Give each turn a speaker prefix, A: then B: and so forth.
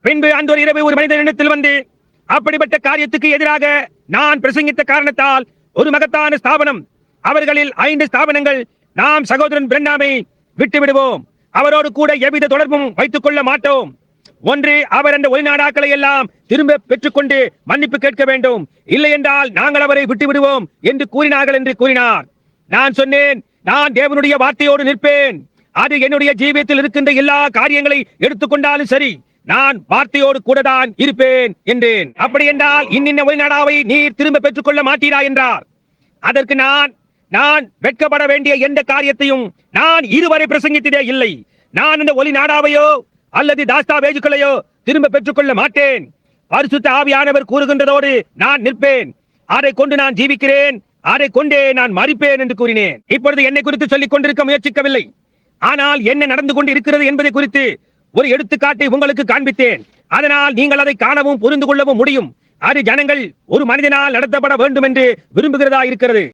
A: பின்பு அந்த ஒரு இரவு ஒரு மனிதனிடத்தில் வந்து அப்படிப்பட்ட காரியத்துக்கு எதிராக நான் பிரசங்கித்த காரணத்தால் ஒரு மகத்தான ஸ்தாபனம், அவர்களில் 5 ஸ்தாபனங்கள், நாம் சகோதரன் பிரண்ணாமை விட்டு விடுவோம், அவரோடு கூட எவ்வித தொடர்பும் வைத்துக் கொள்ள மாட்டோம். ஒன்று, அவர் அந்த ஒளிநாடாக்களை எல்லாம் திரும்ப பெற்றுக்கொண்டு மன்னிப்பு கேட்க வேண்டும், இல்லை என்றால் நாங்கள் அவரை விட்டு விடுவோம் என்று கூறினார்கள் என்று கூறினார். நான் சொன்னேன், நான் தேவனுடைய வார்த்தையோடு நிற்பேன். அது என்னுடைய ஜீவியத்தில் இருக்கின்ற எல்லா காரியங்களை எடுத்துக்கொண்டாலும் சரி, நான் வார்த்தையோடு கூட தான் இருப்பேன் என்றேன். அப்படி என்றால் இன்னின்ன ஒளிநாடாவை நீர் திரும்ப பெற்றுக் கொள்ள மாட்டீரா என்றார். அதற்கு நான் வெட்கப்பட வேண்டிய எந்த காரியத்தையும் நான் இதுவரை பிரசங்கித்ததே இல்லை. நான் இந்த ஒளிநாடாவையோ அல்லது தாஸ்தாவேஜுக்களையோ திரும்ப பெற்றுக்கொள்ள மாட்டேன். பரிசுத்த ஆவியானவர் கூறுகின்றதோடு நான் நிற்பேன். அதை கொண்டு நான் ஜீவிக்கிறேன், அதை கொண்டே நான் மரிப்பேன் என்று கூறினேன். இப்பொழுது என்னை குறித்து சொல்லிக் கொண்டிருக்க முயற்சிக்கவில்லை, ஆனால் என்ன நடந்து கொண்டு இருக்கிறது என்பதை குறித்து ஒரு எடுத்துக்காட்டை உங்களுக்கு காண்பித்தேன். அதனால் நீங்கள் அதை காணவும் புரிந்து கொள்ளவும் முடியும். அது ஜனங்கள் ஒரு மனிதனால் நடத்தப்பட வேண்டும் என்று விரும்புகிறதா இருக்கிறது.